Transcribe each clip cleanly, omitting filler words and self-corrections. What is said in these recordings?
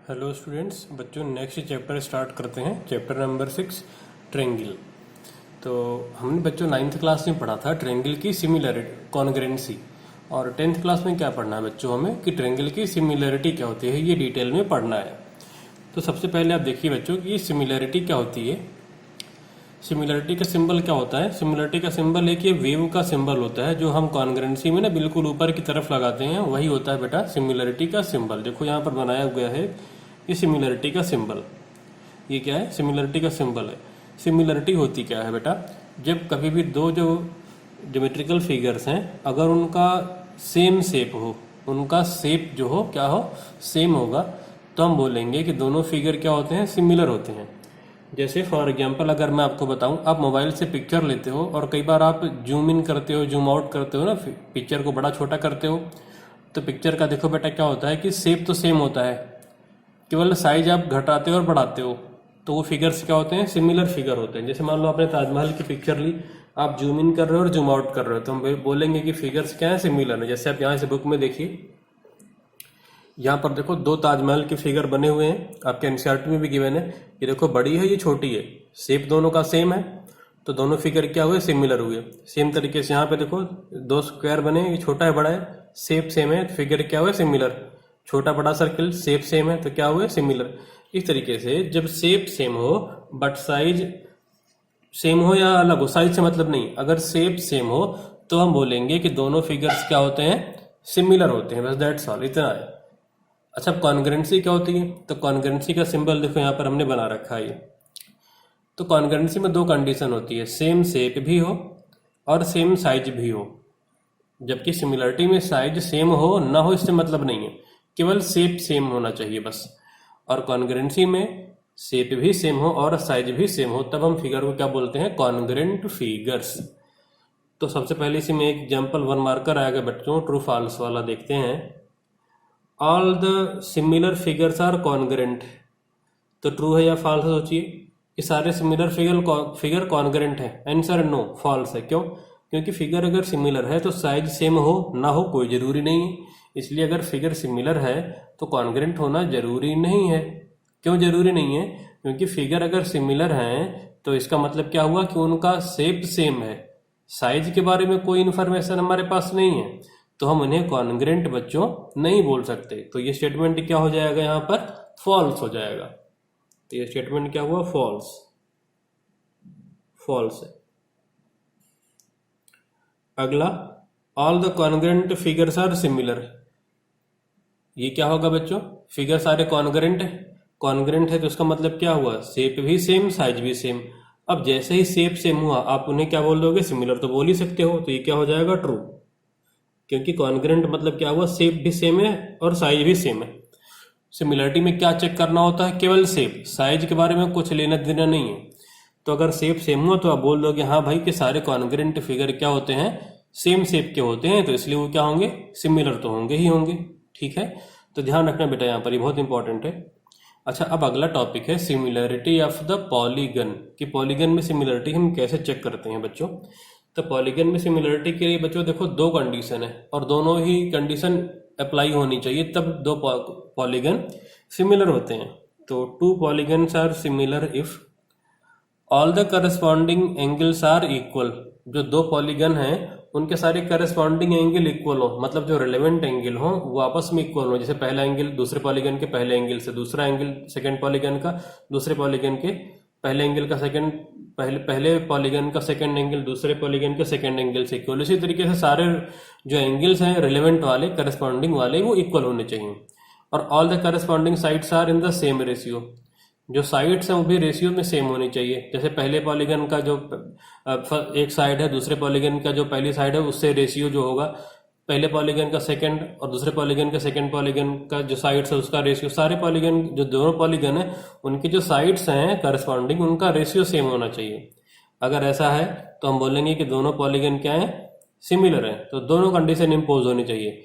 Hello students, बच्चों next chapter start करते हैं। Chapter number 6 triangle. तो हमने बच्चों 9th क्लास में पढ़ा था ट्रेंगल की सिमिलरिटी कॉन्ग्रेंसी, और 10th क्लास में क्या पढ़ना है बच्चों हमें कि ट्रेंगल की सिमिलरिटी क्या होती है, ये डिटेल में पढ़ना है। तो सबसे पहले आप देखिए बच्चों कि सिमिलरिटी क्या होती है। सिमिलरिटी का सिंबल क्या होता है? सिमिलरिटी का सिंबल एक ये वेव का सिंबल होता है जो हम कॉन्ग्रेंसी में ना बिल्कुल ऊपर की तरफ लगाते हैं, वही होता है बेटा सिमिलरिटी का सिंबल। देखो यहाँ पर बनाया गया है ये सिमिलरिटी का सिंबल। ये क्या है? सिमिलरिटी का सिंबल है। सिमिलरिटी होती क्या है बेटा? जब कभी भी दो जो ज्योमेट्रिकल फिगर्स हैं अगर उनका सेम शेप हो, उनका शेप जो हो क्या हो, सेम होगा, तो हम बोलेंगे कि दोनों फिगर क्या होते हैं, सिमिलर होते हैं। जैसे फॉर एग्जांपल अगर मैं आपको बताऊं, आप मोबाइल से पिक्चर लेते हो और कई बार आप जूम इन करते हो, जूम आउट करते हो ना, पिक्चर को बड़ा छोटा करते हो, तो पिक्चर का देखो बेटा क्या होता है कि शेप तो सेम होता है, केवल साइज आप घटाते हो और बढ़ाते हो, तो वो फिगर्स क्या होते हैं, सिमिलर फिगर होते हैं। जैसे मान लो आपने ताजमहल की पिक्चर ली, आप जूम इन कर रहे हो और जूम आउट कर रहे हो, तो हम बोलेंगे कि फिगर्स क्या है, सिमिलर है। जैसे आप यहाँ से बुक में देखिए, यहाँ पर देखो दो ताजमहल के फिगर बने हुए हैं, आपके एनसीईआरटी में भी गिवन है। ये देखो बड़ी है, ये छोटी है, शेप दोनों का सेम है, तो दोनों फिगर क्या हुए, सिमिलर हुए। सेम तरीके से यहाँ पे देखो दो स्क्वायर बने, ये छोटा है बड़ा है, शेप सेम है, फिगर क्या हुए, सिमिलर। छोटा बड़ा सर्कल शेप सेम है, तो क्या हुए, सिमिलर। इस तरीके से जब शेप सेम हो बट साइज सेम हो या अलग हो, साइज से मतलब नहीं, अगर शेप सेम हो तो हम बोलेंगे कि दोनों फिगर्स क्या होते हैं, सिमिलर होते हैं। बस दैट्स ऑल, इतना है। अच्छा, कॉन्ग्रेंसी क्या होती है? तो कॉन्ग्रेंसी का सिंबल देखो यहाँ पर हमने बना रखा है। तो कॉन्ग्रेंसी में दो कंडीशन होती है, सेम शेप भी हो और सेम साइज भी हो। जबकि सिमिलरिटी में साइज सेम हो ना हो इससे मतलब नहीं है, केवल शेप सेम होना चाहिए बस। और कॉन्ग्रेंसी में शेप भी सेम हो और साइज भी सेम हो, तब हम फिगर को क्या बोलते हैं, कॉन्ग्रेंट फिगर्स। तो सबसे पहले इसी में एक एग्जाम्पल 1 मार्कर आएगा बच्चों, ट्रू फॉल्स वाला देखते हैं। All the similar figures are congruent. तो ट्रू है या फॉल्स है, सोचिए। ये सारे सिमिलर फिगर कॉन्ग्रेंट है। आंसर नो, फॉल्स है। क्यों? क्योंकि फिगर अगर सिमिलर है तो साइज सेम हो ना हो कोई जरूरी नहीं है, इसलिए अगर फिगर सिमिलर है तो कॉन्ग्रेंट होना जरूरी नहीं है। क्यों जरूरी नहीं है? क्योंकि फिगर अगर सिमिलर हैं तो इसका मतलब क्या हुआ कि उनका शेप सेम है, साइज के बारे में कोई इन्फॉर्मेशन हमारे पास नहीं है, तो हम उन्हें कॉन्ग्रेंट बच्चों नहीं बोल सकते। तो ये स्टेटमेंट क्या हो जाएगा, यहाँ पर फॉल्स हो जाएगा। तो ये स्टेटमेंट क्या हुआ, फॉल्स, फॉल्स है। अगला, all the congruent figures are similar. ये क्या होगा बच्चों, फिगर सारे कॉन्ग्रेंट है, कॉन्ग्रेंट है तो उसका मतलब क्या हुआ, शेप भी सेम साइज भी सेम। अब जैसे ही शेप सेम हुआ आप उन्हें क्या बोल दोगे, सिमिलर तो बोल ही सकते हो, तो ये क्या हो जाएगा, ट्रू। क्योंकि कॉन्ग्रेंट मतलब क्या हुआ, शेप भी सेम है और साइज भी सेम है। सिमिलरिटी में क्या चेक करना होता है, केवल शेप, साइज के बारे में कुछ लेना देना नहीं है। तो अगर शेप सेम हो तो आप बोल दोगे हाँ भाई कि सारे कॉन्ग्रेंट फिगर क्या होते हैं, सेम शेप के होते हैं, तो इसलिए वो क्या होंगे, सिमिलर तो होंगे ही होंगे। ठीक है, तो ध्यान रखना बेटा, यहाँ पर ये बहुत इंपॉर्टेंट है। अच्छा, अब अगला टॉपिक है सिमिलरिटी ऑफ द पॉलीगन, कि पॉलीगन में सिमिलरिटी हम कैसे चेक करते हैं बच्चों। तो पॉलीगन में सिमिलरिटी के लिए बच्चों देखो दो कंडीशन है और दोनों ही कंडीशन अप्लाई होनी चाहिए, तब दो पॉलीगन सिमिलर होते हैं। तो two polygons are similar if all the corresponding angles are equal. जो दो पॉलीगन हैं उनके सारे करस्पॉन्डिंग एंगल इक्वल हो, मतलब जो रिलेवेंट एंगल हो वो आपस में इक्वल हो। जैसे पहला एंगल दूसरे पॉलीगन के पहले एंगल से, दूसरा एंगल सेकंड पॉलीगन का दूसरे पॉलीगन के पहले एंगल का सेकंड, पहले पॉलीगन का सेकंड एंगल दूसरे पॉलीगन के सेकंड एंगल से इक्वल। इसी तरीके से सारे जो एंगल्स हैं रिलेवेंट वाले, करस्पॉन्डिंग वाले, वो इक्वल होने चाहिए। और all the corresponding sides are in the same ratio. जो साइड्स हैं वो भी रेशियो में सेम होनी चाहिए। जैसे पहले पॉलीगन का जो एक साइड है दूसरे पॉलीगन का जो पहली साइड है उससे रेशियो जो होगा, पहले पॉलीगन का सेकंड और दूसरे पॉलीगन का सेकंड पॉलीगन का जो साइड्स है उसका रेशियो, सारे पॉलीगन जो दोनों पॉलीगन है उनके जो साइड्स हैं करस्पॉन्डिंग, उनका रेशियो सेम होना चाहिए। अगर ऐसा है तो हम बोलेंगे कि दोनों पॉलीगन क्या है, सिमिलर है। तो दोनों कंडीशन इम्पोज होनी चाहिए,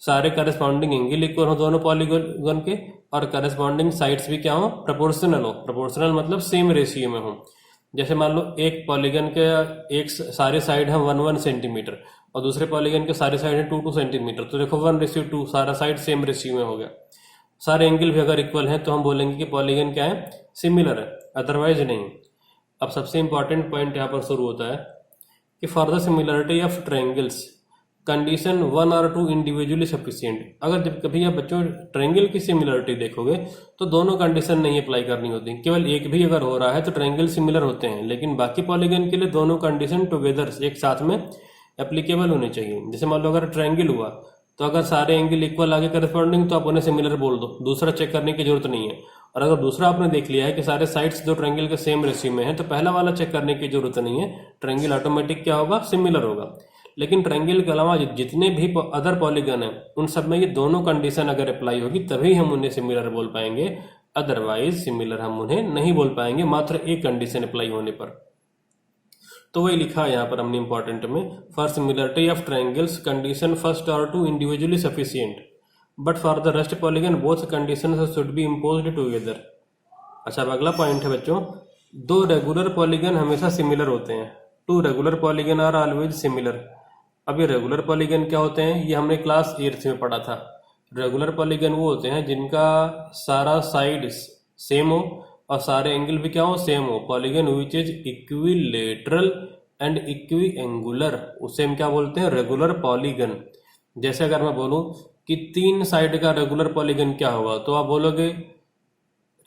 सारे करस्पॉन्डिंग एंगल इक्वल हो दोनों पॉलीगन के, और करस्पॉन्डिंग साइड्स भी क्या हो, प्रोपोर्शनल हो। प्रोपोर्शनल मतलब सेम रेशियो में हो। जैसे मान लो एक पॉलीगन के एक सारे साइड है 1 सेंटीमीटर और दूसरे पॉलीगन के सारे साइड है 2 सेंटीमीटर, तो देखो 1:2, सारा साइड सेम रेशियो में हो गया। सारे एंगल भी अगर इक्वल हैं तो हम बोलेंगे कि पॉलीगन क्या है, सिमिलर है, अदरवाइज नहीं। अब सबसे इंपॉर्टेंट पॉइंट यहाँ पर शुरू होता है कि for the similarity of triangles condition 1 और 2 इंडिविजुअली सफिशिएंट। अगर जब कभी आप बच्चों ट्रायंगल की सिमिलरिटी देखोगे तो दोनों कंडीशन नहीं अप्लाई करनी होती, केवल एक भी अगर हो रहा है तो ट्रायंगल सिमिलर होते हैं, लेकिन बाकी पॉलीगन के लिए दोनों कंडीशन टुगेदर एक साथ में एप्लीकेबल होने चाहिए। जैसे मान लो अगर ट्रायंगल हुआ तो अगर सारे एंगल इक्वल आगे करस्पॉन्डिंग तो आप उन्हें सिमिलर बोल दो, दूसरा चेक करने की जरूरत नहीं है। और अगर दूसरा आपने देख लिया है कि सारे साइड्स दो ट्रायंगल के सेम रेशियो में है तो पहला वाला चेक करने की जरूरत नहीं है, ट्रायंगल ऑटोमेटिक क्या होगा, सिमिलर होगा। लेकिन ट्रायंगल के अलावा जितने भी अदर पॉलीगन है उन सब में ये दोनों कंडीशन अगर अप्लाई होगी तभी हम उन्हें सिमिलर बोल पाएंगे, अदरवाइज सिमिलर हम उन्हें नहीं बोल पाएंगे मात्र एक कंडीशन अप्लाई होने पर। तो वही लिखा है यहाँ पर हमने इंपॉर्टेंट में, for similarity of triangles condition first और 2 individually sufficient but for the rest polygon both condition should be imposed together. अच्छा, अब अगला पॉइंट है बच्चों, दो रेगुलर पॉलीगन हमेशा सिमिलर होते हैं। 2 regular polygon are always similar. अब ये रेगुलर पॉलीगन क्या होते हैं, ये हमने क्लास 8th में पढ़ा था। रेगुलर पॉलीगन वो होते हैं जिनका सारा साइड सेम हो और सारे एंगल भी क्या हो, सेम हो। Polygon which is equilateral and equi angular, उसे हम क्या बोलते हैं, रेगुलर पॉलीगन। जैसे अगर मैं बोलूं कि 3 साइड का रेगुलर पॉलीगन क्या होगा, तो आप बोलोगे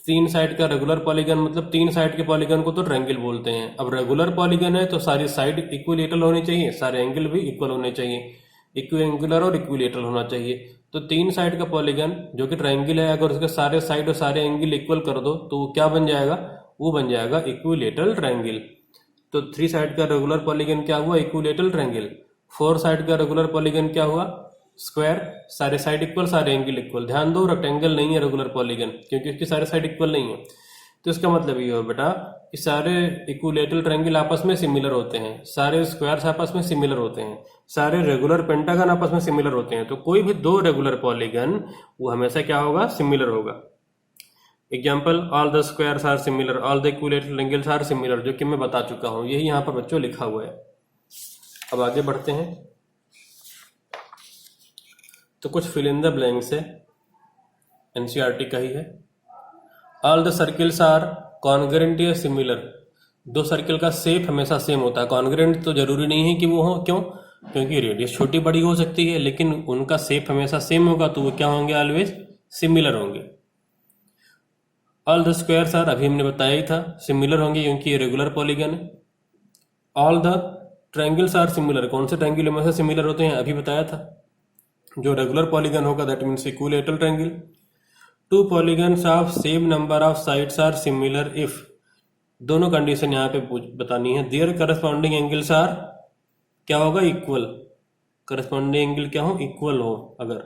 3 साइड का रेगुलर पॉलीगन मतलब 3 साइड के पॉलीगन को तो ट्रायंगल बोलते हैं। अब रेगुलर पॉलीगन है तो सारी साइड इक्विलेटरल होनी चाहिए, सारे एंगल भी इक्वल होने चाहिए, इक्वी एंगुलर और इक्विलेटरल होना चाहिए। तो 3 साइड का पॉलीगन जो कि ट्रायंगल है, अगर उसके सारे साइड और सारे एंगल इक्वल कर दो तो वो क्या बन जाएगा, वो बन जाएगा इक्विलेटरल ट्रायंगल। तो 3 साइड का रेगुलर पॉलीगन क्या हुआ, इक्विलेटरल ट्रायंगल। 4 साइड का रेगुलर पॉलीगन क्या हुआ, स्क्वायर, सारे साइड इक्वल सारे एंगल इक्वल। ध्यान दो रेक्टेंगल नहीं है रेगुलर पॉलीगन, क्योंकि उसके सारे साइड इक्वल नहीं है। तो इसका मतलब ये हो बेटा कि सारे इक्विलेटरल ट्रायंगल आपस में सिमिलर होते हैं, सारे स्क्वायर्स आपस में सिमिलर होते हैं, सारे रेगुलर पेंटागन आपस में सिमिलर होते हैं। तो कोई भी 2 रेगुलर पॉलीगन वो हमेशा क्या होगा, सिमिलर होगा। Example, all the squares are similar, all the equilateral angles are similar, जो कि मैं बता चुका हूं, यही यहाँ पर बच्चों लिखा हुआ है। अब आगे बढ़ते हैं, तो कुछ फिल इन द ब्लैंक्स है, एनसीईआरटी का ही है। All the circles are congruent या सिमिलर, 2 सर्किल का शेप हमेशा सेम होता है। कॉन्ग्रेंट तो जरूरी नहीं है कि वो हो, क्यों, क्योंकि रेडियस छोटी बड़ी हो सकती है, लेकिन उनका शेप हमेशा सेम होगा तो वो क्या होंगे, ऑलवेज सिमिलर होंगे। ऑल द स्क्वायर्स आर, अभी हमने बताया ही था, सिमिलर होंगे क्योंकि ये रेगुलर पॉलीगन है। All the triangles are similar, कौन से ट्रायंगल हमेशा सिमिलर होते हैं, अभी बताया था, जो रेगुलर पॉलीगन होगा that means equilateral triangle. 2 polygons of same number of sides are similar if, दोनों कंडीशन यहाँ पे बतानी है। देयर करस्पॉन्डिंग एंगल्स आर क्या होगा, इक्वल, करस्पॉन्डिंग एंगल क्या हो, इक्वल हो। अगर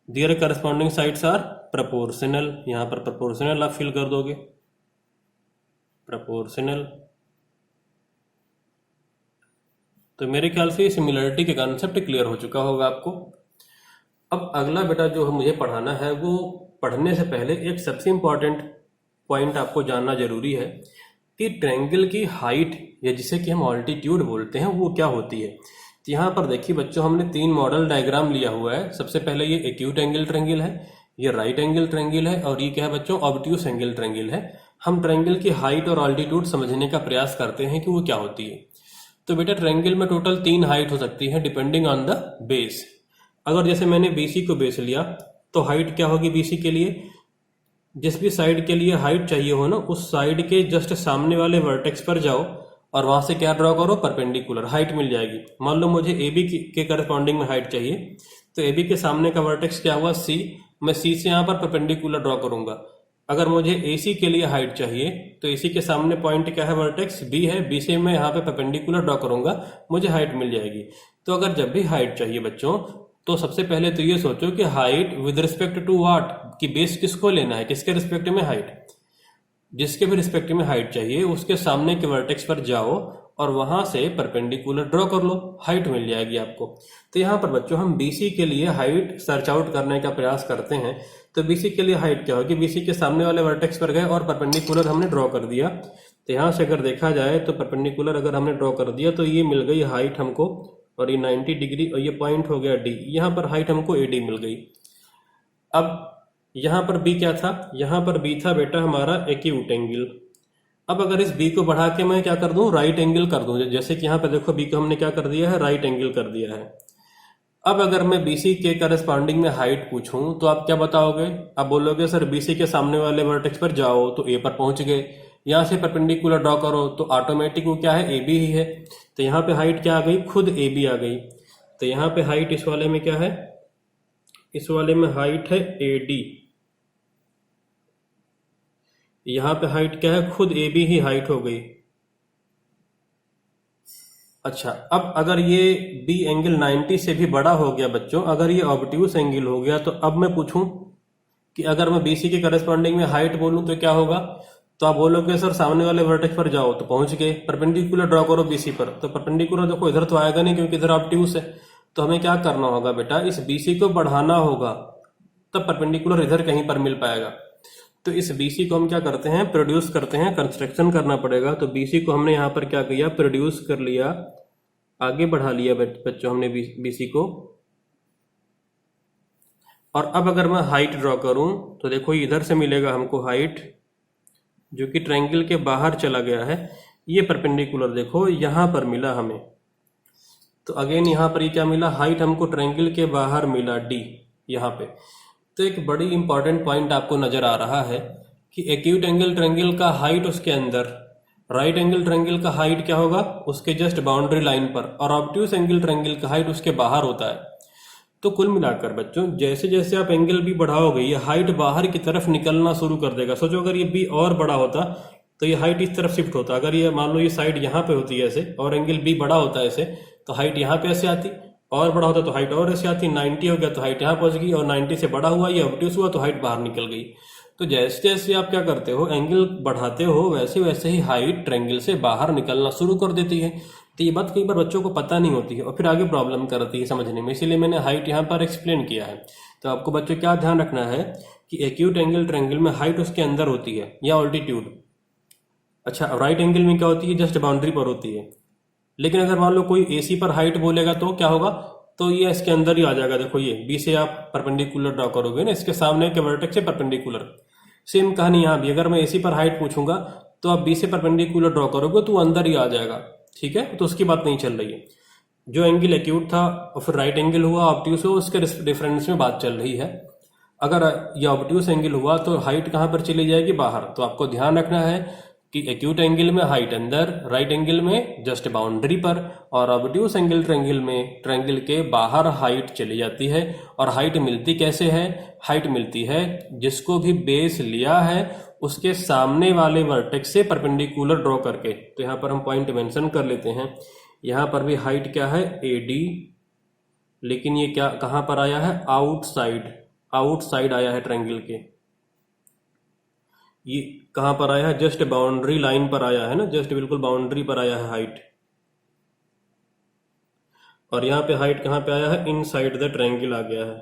their corresponding sides are proportional, यहाँ पर प्रोपोर्शनल आप फिल कर दोगे, प्रोपोर्शनल। तो मेरे ख्याल से सिमिलरिटी के कॉन्सेप्ट क्लियर हो चुका होगा आपको। अब अगला बेटा जो मुझे पढ़ाना है, वो पढ़ने से पहले एक सबसे इंपॉर्टेंट पॉइंट आपको जानना जरूरी है कि ट्रायंगल की हाइट या जिसे कि हम ऑल्टीट्यूड बोलते हैं वो क्या होती है। तो यहाँ पर देखिए बच्चों, हमने 3 मॉडल डायग्राम लिया हुआ है। सबसे पहले ये एक्यूट एंगल ट्रायंगल है, ये राइट एंगल ट्रायंगल है, और ये क्या है बच्चों, ऑब्ट्यूस एंगल ट्रायंगल है। हम ट्रायंगल की हाइट और ऑल्टीट्यूड समझने का प्रयास करते हैं कि वो क्या होती है। तो बेटा ट्रायंगल में टोटल 3 हाइट हो सकती है डिपेंडिंग ऑन द बेस। अगर जैसे मैंने बीसी को बेस लिया तो हाइट क्या होगी बीसी के लिए, जिस भी साइड के लिए हाइट चाहिए हो ना, उस साइड के जस्ट सामने वाले वर्टेक्स पर जाओ और वहां से क्या ड्रॉ करो, परपेंडिकुलर, हाइट मिल जाएगी। मान लो मुझे एबी के करस्पॉन्डिंग में हाइट चाहिए, तो एबी के सामने का वर्टेक्स क्या हुआ, सी, मैं सी से यहाँ पर परपेंडिकुलर ड्रॉ करूंगा। अगर मुझे एसी के लिए हाइट चाहिए तो एसी के सामने पॉइंट क्या है, वर्टेक्स बी है, बी से मैं यहाँ पे परपेंडिकुलर ड्रॉ करूंगा, मुझे हाइट मिल जाएगी। तो अगर जब भी हाइट चाहिए बच्चों, तो सबसे पहले तो ये सोचो कि height with respect to what, कि बेस किसको लेना है, किसके रिस्पेक्ट में हाइट, जिसके भी रिस्पेक्ट में हाइट चाहिए उसके सामने के वर्टेक्स पर जाओ और वहां से परपेंडिकुलर ड्रॉ कर लो, हाइट मिल जाएगी आपको। तो यहाँ पर बच्चों हम बीसी के लिए हाइट सर्च आउट करने का प्रयास करते हैं। तो बीसी के लिए हाइट क्या होगी, बीसी के सामने वाले वर्टेक्स पर गए और परपेंडिकुलर हमने ड्रॉ कर दिया। तो यहाँ से अगर देखा जाए तो परपेंडिकुलर अगर हमने ड्रॉ कर दिया तो ये मिल गई हाइट हमको, और ये 90 डिग्री, और ये पॉइंट हो गया डी, यहाँ पर हाइट हमको एडी मिल गई। अब यहाँ पर बी क्या था, यहाँ पर बी था बेटा हमारा एक्यूट एंगल। अब अगर इस बी को बढ़ा के मैं क्या कर दूं, राइट एंगल कर दूं, जैसे कि यहाँ पे देखो बी को हमने क्या कर दिया है, राइट एंगल कर दिया है। अब अगर मैं बीसी के करस्पॉन्डिंग में हाइट पूछूं तो आप क्या बताओगे, आप बोलोगे सर बीसी के सामने वाले वर्टेक्स पर जाओ तो ए पर पहुंच गए, यहां से परपेंडिकुलर ड्रॉ करो तो ऑटोमेटिक वो क्या है, ए बी ही है। तो यहाँ पे हाइट क्या आ गई, खुद ए बी आ गई। तो यहाँ पे हाइट इस वाले में क्या है, इस वाले में हाइट है ए डी, यहाँ पे हाइट क्या है, खुद ए बी ही हाइट हो गई। अच्छा, अब अगर ये बी एंगल 90 से भी बड़ा हो गया बच्चों, अगर ये ऑब्ट्यूस एंगल हो गया, तो अब मैं पूछूं कि अगर मैं बीसी के करस्पॉन्डिंग में हाइट बोलूं तो क्या होगा, तो आप बोलोगे सर सामने वाले वर्टेक्स पर जाओ तो पहुंच गए, परपेंडिकुलर ड्रॉ करो बीसी पर, तो परपेंडिकुलर देखो इधर तो आएगा नहीं क्योंकि इधर ऑब्ट्यूस है। तो हमें क्या करना होगा बेटा, इस बीसी को बढ़ाना होगा, तब परपेंडिकुलर इधर कहीं पर मिल पाएगा। तो इस बीसी को हम क्या करते हैं, प्रोड्यूस करते हैं, कंस्ट्रक्शन करना पड़ेगा। तो बीसी को हमने यहाँ पर क्या किया, प्रोड्यूस कर लिया, आगे बढ़ा लिया बच्चों हमने बीसी को। और अब अगर मैं हाइट ड्रॉ करूं तो देखो इधर से मिलेगा हमको हाइट, जो कि ट्रायंगल के बाहर चला गया है। ये परपेंडिकुलर देखो यहाँ पर मिला हमें, तो अगेन यहाँ पर ये क्या मिला, हाइट हमको ट्रायंगल के बाहर मिला डी यहाँ पे। तो एक बड़ी इंपॉर्टेंट पॉइंट आपको नजर आ रहा है कि एक्यूट एंगल ट्रायंगल का हाइट उसके अंदर, राइट एंगल ट्रायंगल का हाइट क्या होगा, उसके जस्ट बाउंड्री लाइन पर, और ऑब्ट्यूस एंगल ट्रायंगल का हाइट उसके बाहर होता है। तो कुल मिलाकर बच्चों जैसे जैसे आप एंगल भी बढ़ाओगे ये हाइट बाहर की तरफ निकलना शुरू कर देगा। सोचो अगर ये बी और बड़ा होता तो ये हाइट इस तरफ शिफ्ट होता, अगर ये मान लो ये साइड यहाँ पे होती है ऐसे, और एंगल बी बड़ा होता है ऐसे, तो हाइट यहाँ पे ऐसे आती, और बड़ा होता तो हाइट और ऐसे आती, 90 हो गया तो हाइट यहाँ पहुंच गई, और 90 से बड़ा हुआ ये ऑब्ट्यूस हुआ तो हाइट बाहर निकल गई। तो जैसे जैसे आप क्या करते हो, एंगल बढ़ाते हो, वैसे वैसे ही हाइट ट्रायंगल से बाहर निकलना शुरू कर देती है। तो ये बात कई बार बच्चों को पता नहीं होती है और फिर आगे प्रॉब्लम करती है समझने में, इसीलिए मैंने हाइट यहाँ पर एक्सप्लेन किया है। तो आपको बच्चों क्या ध्यान रखना है कि एक्यूट एंगल ट्रायंगल में हाइट उसके अंदर होती है या ऑल्टीट्यूड। अच्छा, राइट एंगल में क्या होती है, जस्ट बाउंड्री पर होती है। लेकिन अगर मान लो कोई एसी पर हाइट बोलेगा तो क्या होगा, तो ये इसके अंदर ही आ जाएगा। देखो ये बी से आप परपेंडिकुलर ड्रॉ करोगे ना, इसके सामने के वर्टेक्स से परपेंडिकुलर। सेम कहानी यहाँ भी, अगर मैं एसी पर हाइट पूछूंगा तो आप बी से परपेंडिकुलर ड्रॉ करोगे तो अंदर ही आ जाएगा, ठीक है। तो उसकी बात नहीं चल रही है, जो एंगल एक्यूट था और फिर राइट एंगल हुआ, ऑब्ट्यूस हुआ, उसके डिफरेंस में बात चल रही है। अगर ये ऑब्ट्यूस एंगल हुआ तो हाइट कहाँ पर चली जाएगी, बाहर। तो आपको ध्यान रखना है कि एक्यूट एंगल में हाइट अंदर, राइट एंगल में जस्ट बाउंड्री पर, और ऑब्ट्यूस एंगल ट्रायंगल में ट्रायंगल के बाहर हाइट चली जाती है। और हाइट मिलती कैसे है, हाइट मिलती है जिसको भी बेस लिया है उसके सामने वाले वर्टेक्स से परपेंडिकुलर ड्रॉ करके। तो यहाँ पर हम पॉइंट मेंशन कर लेते हैं, यहाँ पर भी हाइट क्या है, ए डी, लेकिन ये क्या कहाँ पर आया है, आउटसाइड, आउटसाइड आया है ट्रायंगल के। ये कहां पर आया है, जस्ट बाउंड्री लाइन पर आया है ना, जस्ट बिल्कुल बाउंड्री पर आया है हाइट। और यहाँ पे हाइट कहां पे आया है, इनसाइड द ट्रायंगल आ गया है,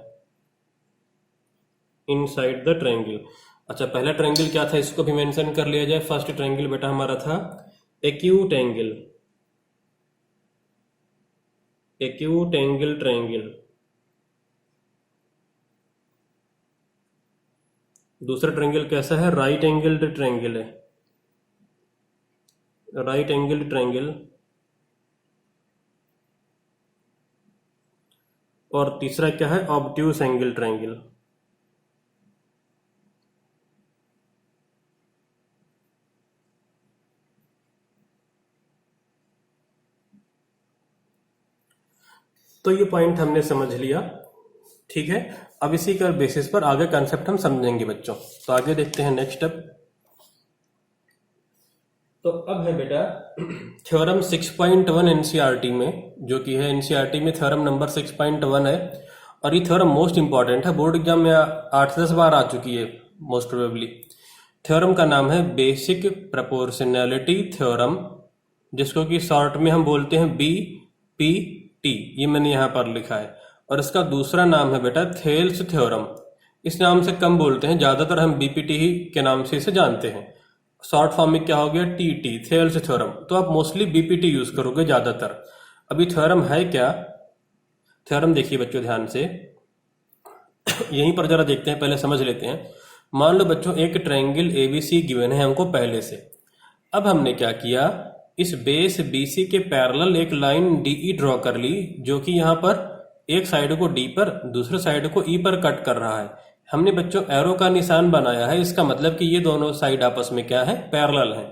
इनसाइड द ट्रायंगल। अच्छा, पहला ट्रायंगल क्या था, इसको भी मेंशन कर लिया जाए। फर्स्ट ट्रायंगल बेटा हमारा था acute angle, acute angle triangle. दूसरा ट्रायंगल कैसा है, राइट एंगल्ड ट्रायंगल है, राइट एंगल्ड ट्रायंगल। और तीसरा क्या है, ऑब्ट्यूस एंगल ट्रायंगल। तो ये पॉइंट हमने समझ लिया, ठीक है। अब इसी के बेसिस पर आगे कंसेप्ट हम समझेंगे बच्चों। तो आगे देखते हैं नेक्स्ट स्टेप। तो अब है बेटा थ्योरम 6.1 एनसीईआरटी में, जो कि है एनसीईआरटी में थ्योरम नंबर 6.1 है। और ये थ्योरम मोस्ट इंपॉर्टेंट है, बोर्ड एग्जाम में 8 से 10 बार आ चुकी है मोस्ट प्रोबेबली। थ्योरम का नाम है बेसिक प्रोपोर्शनैलिटी थ्योरम, जिसको कि शॉर्ट में हम बोलते हैं BPT, ये मैंने यहाँ पर लिखा है। और इसका दूसरा नाम है बेटा थेल्स थ्योरम, इस नाम से कम बोलते हैं, ज्यादातर हम BPT ही के नाम से इसे जानते हैं। शॉर्ट फॉर्म में क्या हो गया, TT, थेल्स थ्योरम। तो आप मोस्टली BPT यूज करोगे ज्यादातर। अभी थ्योरम है क्या, थ्योरम देखिए बच्चों ध्यान से। यहीं पर जरा देखते हैं, पहले समझ लेते हैं। मान लो बच्चों एक ट्रायंगल एबीसी गिवन है हमको पहले से। अब हमने क्या किया, इस बेस बीसी के पैरेलल एक लाइन डीई ड्रॉ कर ली, जो कि यहाँ पर एक साइड को डी पर दूसरे साइड को ई पर कट कर रहा है। हमने बच्चों एरो का निशान बनाया है, इसका मतलब कि ये दोनों साइड आपस में क्या है, पैरेलल है।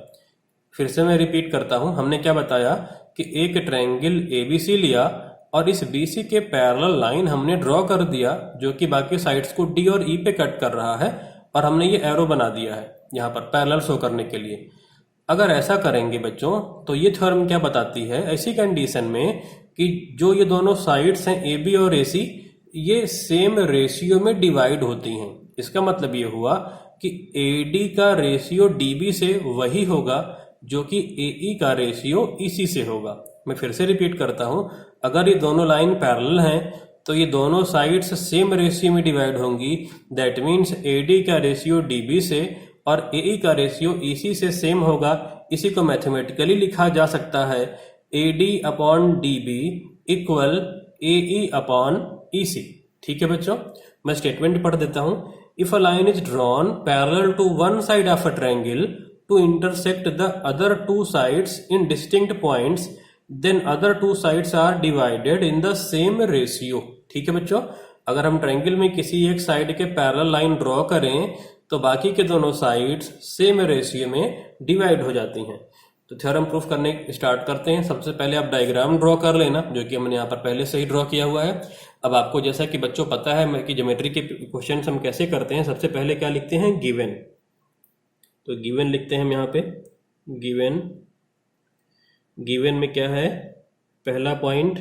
फिर से मैं रिपीट करता हूं, हमने क्या बताया कि एक ट्रायंगल एबीसी लिया और इस बीसी के पैरेलल लाइन हमने ड्रॉ कर दिया, जो कि बाकी साइड्स को डी और ई पे कट कर रहा है, और हमने ये एरो बना दिया है यहाँ पर पैरेलल शो करने के लिए। अगर ऐसा करेंगे बच्चों तो ये थ्योरम क्या बताती है, ऐसी कंडीशन में कि जो ये दोनों साइड्स हैं ए बी और ए सी, ये सेम रेशियो में डिवाइड होती हैं। इसका मतलब ये हुआ कि ए डी का रेशियो डी बी से वही होगा जो कि ए ई का रेशियो ई सी से होगा। मैं फिर से रिपीट करता हूं, अगर ये दोनों लाइन पैरेलल हैं तो ये दोनों साइड्स सेम रेशियो में डिवाइड होंगी। दैट मीन्स ए डी का रेशियो डी बी से और ए ई का रेशियो ई सी से सेम होगा। इसी को मैथमेटिकली लिखा जा सकता है A D upon D B equal A E upon E C. ठीक है बच्चों, मैं स्टेटमेंट पढ़ देता हूं। If a line is drawn parallel to one side of a triangle to intersect the other two sides in distinct points, then other two sides are divided in the same ratio. ठीक है बच्चों, अगर हम triangle में किसी एक side के parallel line draw करें तो बाकी के दोनों साइड्स सेम रेशियो में डिवाइड हो जाती हैं। तो थ्योरम प्रूफ करने स्टार्ट करते हैं। सबसे पहले आप डायग्राम ड्रॉ कर लेना, जो कि हमने यहाँ पर पहले से ही ड्रॉ किया हुआ है। अब आपको जैसा कि बच्चों पता है कि ज्योमेट्री के क्वेश्चन हम कैसे करते हैं, सबसे पहले क्या लिखते हैं, गिवन। तो गिवन लिखते हैं हम यहाँ पे, गिवन। गिवन में क्या है, पहला पॉइंट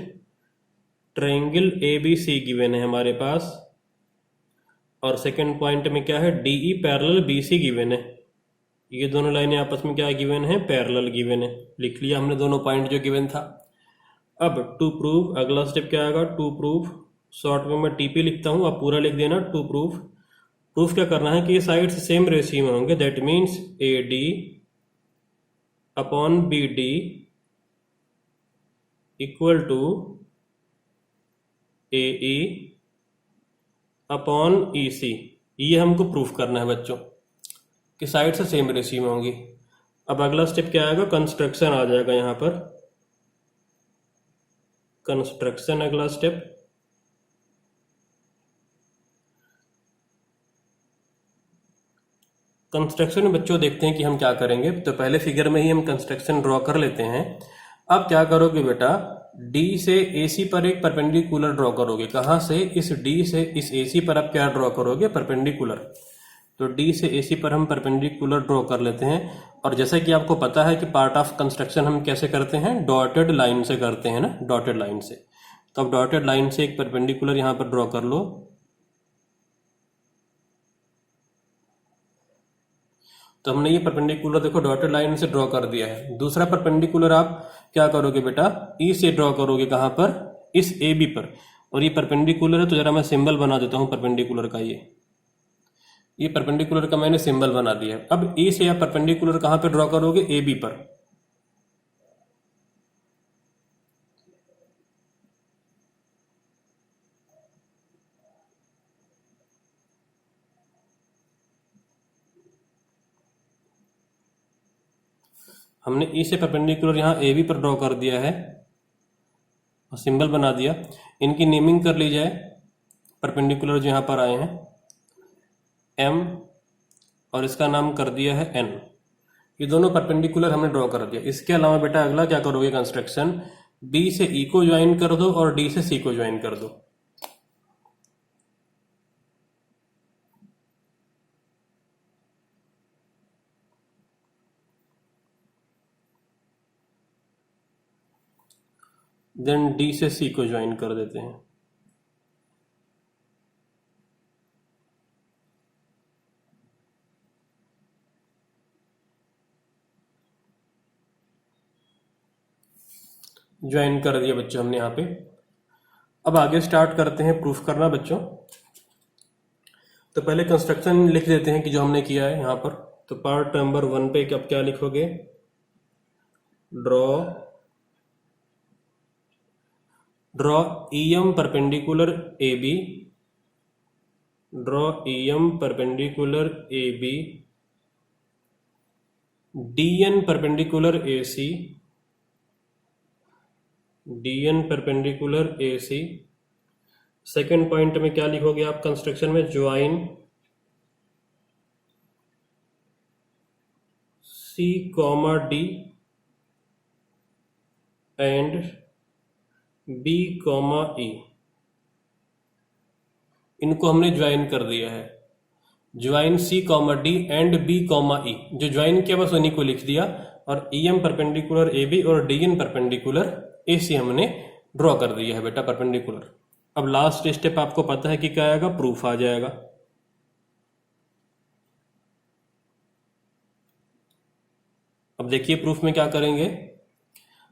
ट्रायंगल एबीसी गिवन है हमारे पास, और सेकंड पॉइंट में क्या है, डीई पैरेलल बीसी गिवन है। ये दोनों लाइनें आपस में क्या गिवन है, पैरेलल गिवन है। लिख लिया हमने दोनों पॉइंट जो गिवन था। अब टू प्रूव, अगला स्टेप क्या आएगा, टू प्रूव। शॉर्ट में मैं टीपी लिखता हूँ, आप पूरा लिख देना, टू प्रूव। प्रूफ क्या करना है कि ये साइड्स सेम रेशियो में होंगे। That means A D upon B D equal to A E upon E C. ये हमको प्रूफ करना है बच्चों कि साइड से सेम रेशियो में होंगी। अब अगला स्टेप क्या आएगा, कंस्ट्रक्शन आ जाएगा यहाँ पर, कंस्ट्रक्शन अगला स्टेप। कंस्ट्रक्शन में बच्चों देखते हैं कि हम क्या करेंगे। तो पहले फिगर में ही हम कंस्ट्रक्शन ड्रॉ कर लेते हैं। अब क्या करोगे बेटा, D से AC पर एक परपेंडिकुलर ड्रॉ करोगे। कहाँ से, इस D से इस AC पर आप क्या ड्रॉ करोगे, परपेंडिकुलर। तो D से AC पर हम परपेंडिकुलर ड्रॉ कर लेते हैं। और जैसा कि आपको पता है कि पार्ट ऑफ कंस्ट्रक्शन हम कैसे करते हैं, डॉटेड लाइन से करते हैं ना, डॉटेड लाइन से। तो अब डॉटेड लाइन से एक परपेंडिकुलर यहाँ पर ड्रॉ कर लो। तो हमने ये परपेंडिकुलर देखो डॉटेड लाइन से ड्रॉ कर दिया है। दूसरा परपेंडिकुलर आप क्या करोगे बेटा, ई से ड्रॉ करोगे। कहाँ पर, इस ए बी पर। और ये परपेंडिकुलर है तो जरा मैं सिंबल बना देता हूं परपेंडिकुलर का। ये परपेंडिकुलर का मैंने सिंबल बना दिया है। अब ई से आप परपेंडिकुलर कहाँ पे ड्रॉ करोगे, ए बी पर। हमने ई से परपेंडिकुलर यहाँ ए बी पर ड्रॉ कर दिया है और सिंबल बना दिया। इनकी नेमिंग कर ली जाए। परपेंडिकुलर जो यहाँ पर आए हैं एम, और इसका नाम कर दिया है एन। ये दोनों परपेंडिकुलर हमने ड्रॉ कर दिया। इसके अलावा बेटा अगला क्या करोगे, कंस्ट्रक्शन बी से ई को ज्वाइन कर दो और डी से सी को ज्वाइन कर दो। देन डी से सी को ज्वाइन कर देते हैं। ज्वाइन कर दिया बच्चों हमने यहाँ पे। अब आगे स्टार्ट करते हैं प्रूफ करना बच्चों। तो पहले कंस्ट्रक्शन लिख देते हैं कि जो हमने किया है यहाँ पर। तो पार्ट नंबर 1 पे अब क्या लिखोगे, draw EM perpendicular AB draw EM perpendicular AB, DN perpendicular AC, DN perpendicular AC। Second point में क्या लिखोगे आप कंस्ट्रक्शन में? Join C, D and B, E। इनको हमने ज्वाइन कर दिया है। Join C, D and B, E। जो ज्वाइन किया बस उन्हीं को लिख दिया। और EM परपेंडिकुलर AB और DN परपेंडिकुलर AC हमने ड्रॉ कर दिया है बेटा परपेंडिकुलर। अब लास्ट स्टेप आपको पता है कि क्या आएगा? प्रूफ आ जाएगा। अब देखिए प्रूफ में क्या करेंगे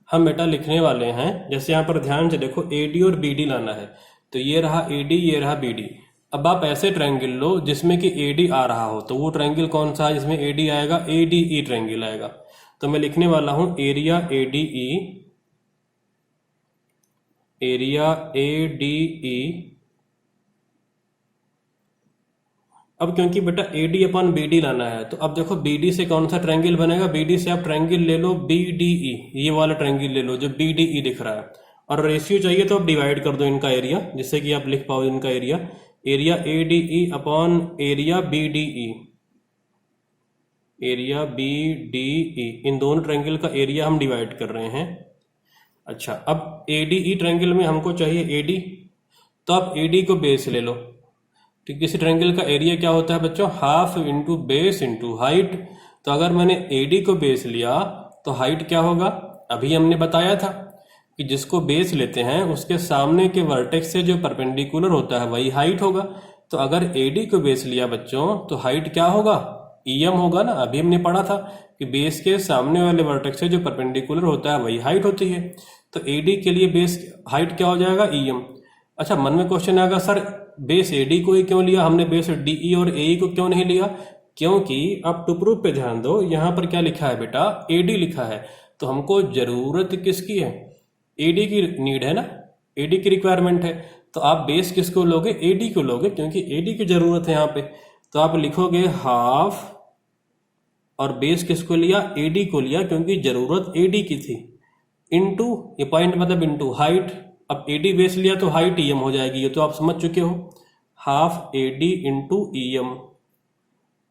हम बेटा, लिखने वाले हैं। जैसे यहां पर ध्यान से देखो, AD और BD लाना है। तो ये रहा AD, ये रहा BD। अब आप ऐसे ट्रायंगल लो जिसमें कि AD आ रहा हो। तो वो ट्रायंगल कौन सा है जिसमें AD आएगा? ADE ट्रायंगल आएगा। तो मैं लिखने वाला हूं एरिया ADE, एरिया ADE। अब क्योंकि बेटा AD अपॉन BD लाना है, तो अब देखो BD से कौन सा ट्रायंगल बनेगा? BD से आप ट्रायंगल ले लो BDE, ये वाला ट्रायंगल ले लो जो BDE दिख रहा है। और रेशियो चाहिए तो आप डिवाइड कर दो इनका एरिया, जिससे कि आप लिख पाओ इनका area. Area ADE upon area BDE, area BDE। इन दोनों ट्रायंगल का एरिया हम डिवाइड कर रहे हैं। अच्छा, अब ADE ट्रायंगल में हमको चाहिए AD, तो आप AD को बेस ले लो। तो किसी ट्रायंगल का एरिया क्या होता है बच्चों? Half into base into height. तो अगर मैंने AD को बेस लिया तो हाइट क्या होगा? अभी हमने बताया था कि जिसको बेस लेते हैं उसके सामने के वर्टेक्स से जो परपेंडिकुलर होता है वही हाइट होगा। तो अगर AD को बेस लिया बच्चों तो हाइट क्या होगा? EM होगा ना। अभी हमने पढ़ा था कि बेस के सामने वाले वर्टेक्स से जो परपेंडिकुलर होता है वही हाइट होती है। तो AD के लिए बेस हाइट क्या हो जाएगा? EM। अच्छा, मन में क्वेश्चन आएगा, सर बेस AD को ही क्यों लिया हमने, बेस DE और AE को क्यों नहीं लिया? क्योंकि आप टू प्रूफ पे ध्यान दो, यहां पर क्या लिखा है बेटा? AD लिखा है। तो हमको जरूरत किसकी है? AD की नीड है ना, AD की रिक्वायरमेंट है। तो आप बेस किसको लोगे? AD को लोगे, क्योंकि AD की जरूरत है यहाँ पे। तो आप लिखोगे हाफ, और बेस किसको लिया? AD को लिया, क्योंकि जरूरत AD की थी। इनटू, ये पॉइंट मतलब इनटू हाइट। अब AD बेस लिया तो हाइट EM हो जाएगी, ये तो आप समझ चुके हो। Half AD into EM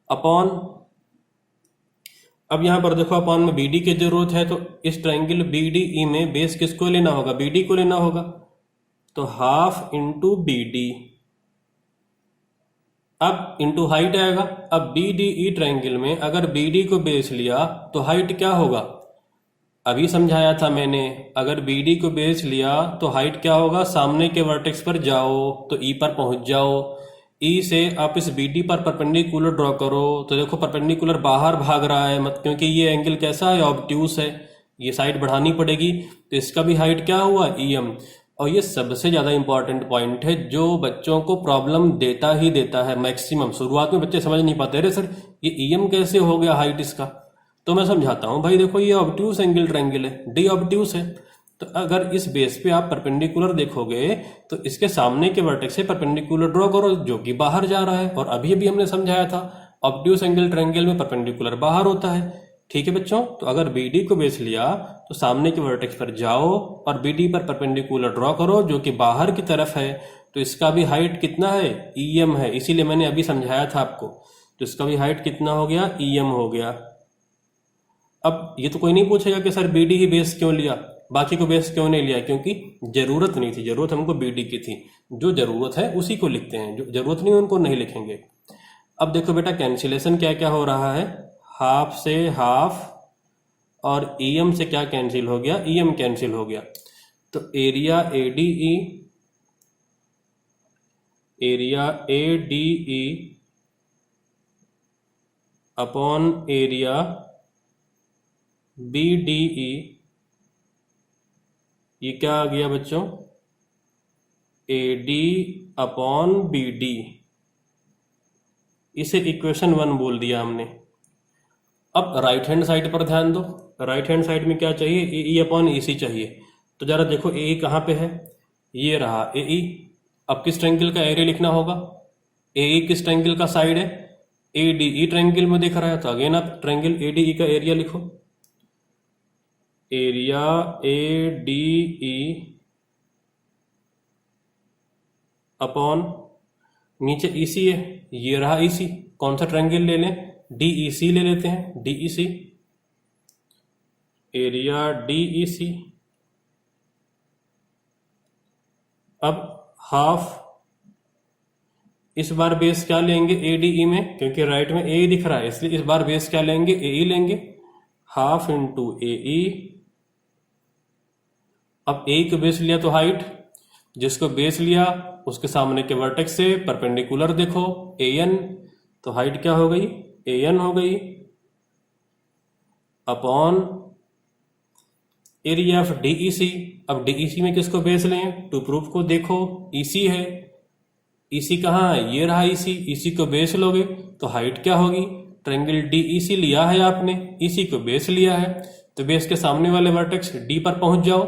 upon, अब यहां पर देखो अपॉन में BD की जरूरत है, तो इस ट्रायंगल BDE में बेस किसको लेना होगा? BD को लेना होगा। तो हाफ इंटू BD, अब इंटू हाइट आएगा। अब BDE ट्रायंगल में अगर BD को बेस लिया तो हाइट क्या होगा? अभी समझाया था मैंने, अगर BD को बेस लिया तो हाइट क्या होगा? सामने के वर्टेक्स पर जाओ तो E पर पहुंच जाओ। E से आप इस BD पर परपेंडिकुलर ड्रॉ करो। तो देखो परपेंडिकुलर बाहर भाग रहा है, मत क्योंकि ये एंगल कैसा है? ऑब्ट्यूस है। ये साइड बढ़ानी पड़ेगी, तो इसका भी हाइट क्या हुआ? EM। और ये सबसे ज्यादा इंपॉर्टेंट पॉइंट है जो बच्चों को प्रॉब्लम देता ही देता है मैक्सिमम। शुरुआत में बच्चे समझ नहीं पाते, अरे सर ये EM कैसे हो गया हाइट इसका? तो मैं समझाता हूं भाई। देखो ये ऑब्ट्यूस एंगल ट्रायंगल है, डी ऑब्ट्यूस है। तो अगर इस बेस पे आप परपेंडिकुलर देखोगे तो इसके सामने के वर्टेक्स से परपेंडिकुलर ड्रॉ करो जो कि बाहर जा रहा है। और अभी अभी हमने समझाया था ऑब्ट्यूस एंगल ट्रायंगल में परपेंडिकुलर बाहर होता है। ठीक है बच्चों, तो अगर BD को बेस लिया तो सामने के वर्टेक्स पर जाओ और BD पर परपेंडिकुलर ड्रॉ करो जो कि बाहर की तरफ है। तो इसका भी हाइट कितना है? EM है। इसीलिए मैंने अभी समझाया था आपको। तो इसका भी हाइट कितना हो गया? EM हो गया। अब ये तो कोई नहीं पूछेगा कि सर BD ही बेस क्यों लिया, बाकी को बेस क्यों नहीं लिया? क्योंकि जरूरत नहीं थी, जरूरत हमको BD की थी। जो जरूरत है उसी को लिखते हैं, जो जरूरत नहीं उनको नहीं लिखेंगे। अब देखो बेटा कैंसिलेशन क्या क्या हो रहा है। हाफ से हाफ और EM से क्या कैंसिल हो गया? EM कैंसिल हो गया। तो area ADE, area ADE upon area BDE, ये क्या आ गया बच्चों? AD upon BD। इसे इक्वेशन 1 बोल दिया हमने। अब राइट हैंड साइड पर ध्यान दो। राइट हैंड साइड में क्या चाहिए? AE अपॉन EC चाहिए। तो जरा देखो AE कहाँ पे है? ये रहा AE। अब किस ट्रायंगल का एरिया लिखना होगा? ए किस ट्रायंगल का साइड है? ए डी ई ट्रायंगल में दिख रहा है, तो अगेन आप ट्रायंगल ए डी ई का एरिया लिखो। Area A D E upon नीचे ईसी है, ये रहा ईसी। कौन सा ट्रायंगल ले लें? डीईसी ले लेते हैं, डीईसी, एरिया डीईसी। अब हाफ, इस बार बेस क्या लेंगे एडीई में, क्योंकि राइट में ए दिख रहा है, इसलिए इस बार बेस क्या लेंगे? एई लेंगे, हाफ इंटू एई। अब ए को बेस लिया तो हाइट, जिसको बेस लिया उसके सामने के वर्टेक्स से परपेंडिकुलर देखो एन, तो हाइट क्या हो गई? एन हो गई, अपॉन एरिया ऑफ डीईसी। अब डीईसी में किसको बेस लें? टू प्रूफ को देखो, ईसी है, ईसी कहाँ है? ये रहा ईसी, ईसी को बेस लोगे तो हाइट क्या होगी? ट्रायंगल डीईसी लिया है आपने, ईसी को बेस लिया है, तो बेस के सामने वाले वर्टेक्स डी पर पहुंच जाओ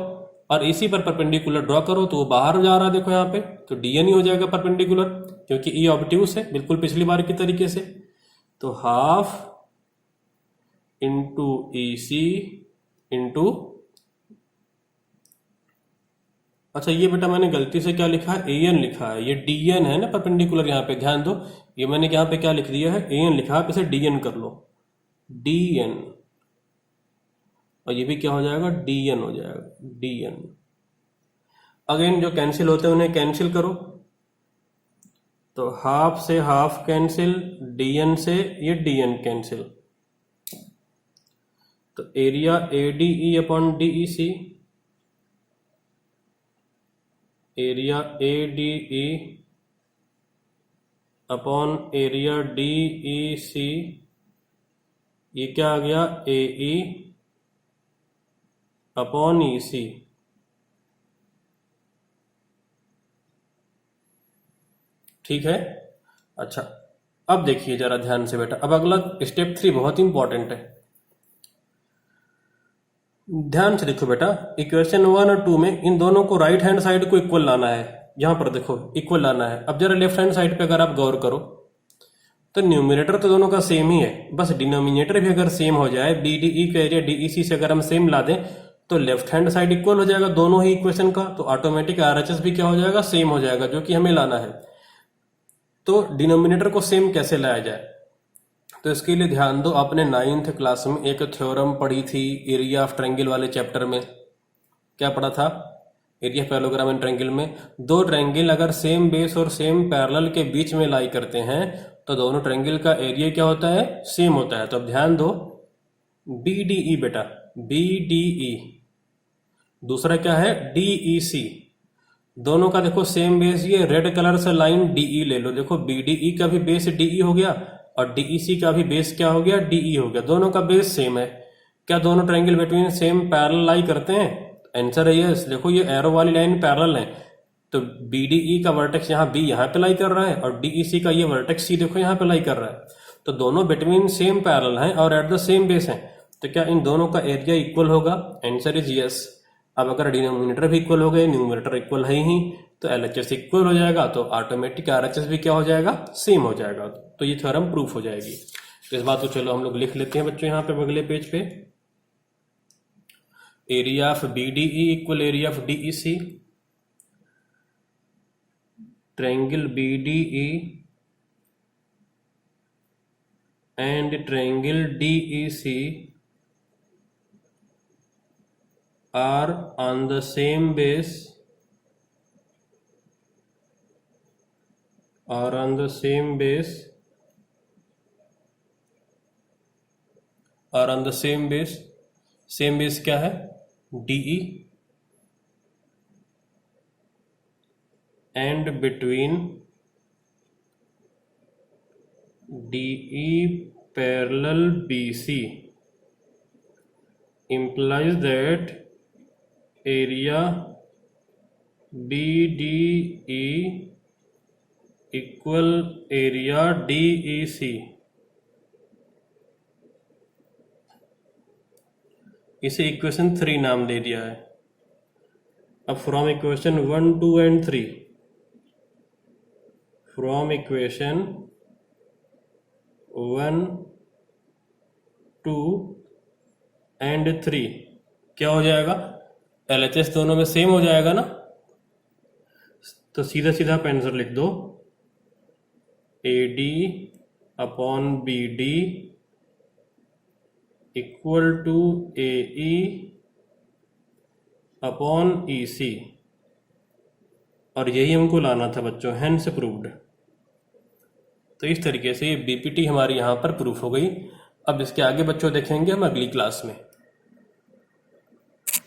और इसी पर परपेंडिकुलर ड्रॉ करो, तो वो बाहर जा रहा है देखो यहाँ पे, तो डीएन ही हो जाएगा परपेंडिकुलर, क्योंकि ई ऑब्ट्यूस है बिल्कुल पिछली बार की तरीके से। तो हाफ इंटू ईसी इंटू, अच्छा ये बेटा मैंने गलती से क्या लिखा है? एन लिखा है, ये डीएन है ना परपेंडिकुलर, यहाँ पे ध्यान दो, ये मैंने यहाँ पे क्या लिख दिया है? एन लिखा है, आप इसे डीएन कर लो, डीएन, और ये भी क्या हो जाएगा? डीएन हो जाएगा, डीएन। अगेन जो कैंसिल होते हैं उन्हें कैंसिल करो, तो हाफ से हाफ कैंसिल, डीएन से ये डीएन कैंसिल, तो area ADE upon DEC, area ADE upon area DEC, ये क्या आ गया? एई अपॉन ईसी। ठीक है, अच्छा अब देखिए जरा ध्यान से बेटा, अब अगला स्टेप 3 बहुत इंपॉर्टेंट है, ध्यान से देखो बेटा। इक्वेशन 1 और 2 में इन दोनों को राइट हैंड साइड को इक्वल लाना है, यहां पर देखो इक्वल लाना है। अब जरा लेफ्ट हैंड साइड पे अगर आप गौर करो तो न्यूमिनेटर तो दोनों का सेम ही है, बस डिनोमिनेटर भी अगर सेम हो जाए, डीडीई का एरिया डीईसी से अगर हम सेम ला दें तो लेफ्ट हैंड साइड इक्वल हो जाएगा दोनों ही इक्वेशन का, तो ऑटोमेटिक आरएचएस भी क्या हो जाएगा? सेम हो जाएगा, जो कि हमें लाना है। तो डिनोमिनेटर को सेम कैसे लाया जाए? तो इसके लिए ध्यान दो, आपने 9th क्लास में एक थ्योरम पढ़ी थी एरिया ऑफ ट्रायंगल वाले चैप्टर में। क्या पढ़ा था? Area of parallelogram and triangle में दो ट्रायंगल अगर सेम बेस और सेम पैरेलल के बीच में लाई करते हैं तो दोनों ट्रायंगल का एरिया क्या होता है? सेम होता है। तो अब ध्यान दो, बीडीई बेटा, बीडीई, दूसरा क्या है? डीईसी, दोनों का देखो सेम बेस, ये रेड कलर से लाइन डीई ले लो, देखो बीडीई का भी बेस डीई हो गया और डीईसी का भी बेस क्या हो गया? डीई हो गया, दोनों का बेस सेम है। क्या दोनों ट्रायंगल बिटवीन सेम पैरेलल लाई करते हैं? आंसर है यस। देखो ये एरो वाली लाइन पैरेलल है, तो बीडीई का वर्टेक्स यहाँ बी यहाँ पे लाई कर रहा है और डीईसी का ये वर्टेक्स सी देखो यहाँ पे लाई कर रहा है, तो दोनों बिटवीन सेम पैरेलल हैं और एट द सेम बेस हैं, तो क्या इन दोनों का एरिया इक्वल होगा? Answer is yes. अब अगर डिनोमिनेटर भी इक्वल हो गए, न्यूमरेटर इक्वल है ही, तो एलएचएस इक्वल हो जाएगा, तो ऑटोमेटिक आरएचएस भी क्या हो जाएगा? सेम हो जाएगा, तो ये थ्योरम प्रूफ हो जाएगी। तो इस बात को चलो हम लोग लिख लेते हैं बच्चों यहाँ पे अगले पेज पे, area of BDE equal area of DEC, triangle BDE and triangle DEC are on the same base, are on the same base, are on the same base, same base क्या है? DE, and between DE parallel BC implies that area BDE equal area DEC। इसे equation 3 नाम दे दिया है। अब from equation 1, 2 and 3 from equation 1, 2 and 3 क्या हो जाएगा, LHS दोनों में सेम हो जाएगा ना, तो सीधा सीधा आप आंसर लिख दो, AD upon BD equal to AE upon EC, और यही हमको लाना था बच्चों, हेंस प्रूव्ड। तो इस तरीके से ये BPT हमारी यहाँ पर प्रूफ हो गई। अब इसके आगे बच्चों देखेंगे हम अगली क्लास में।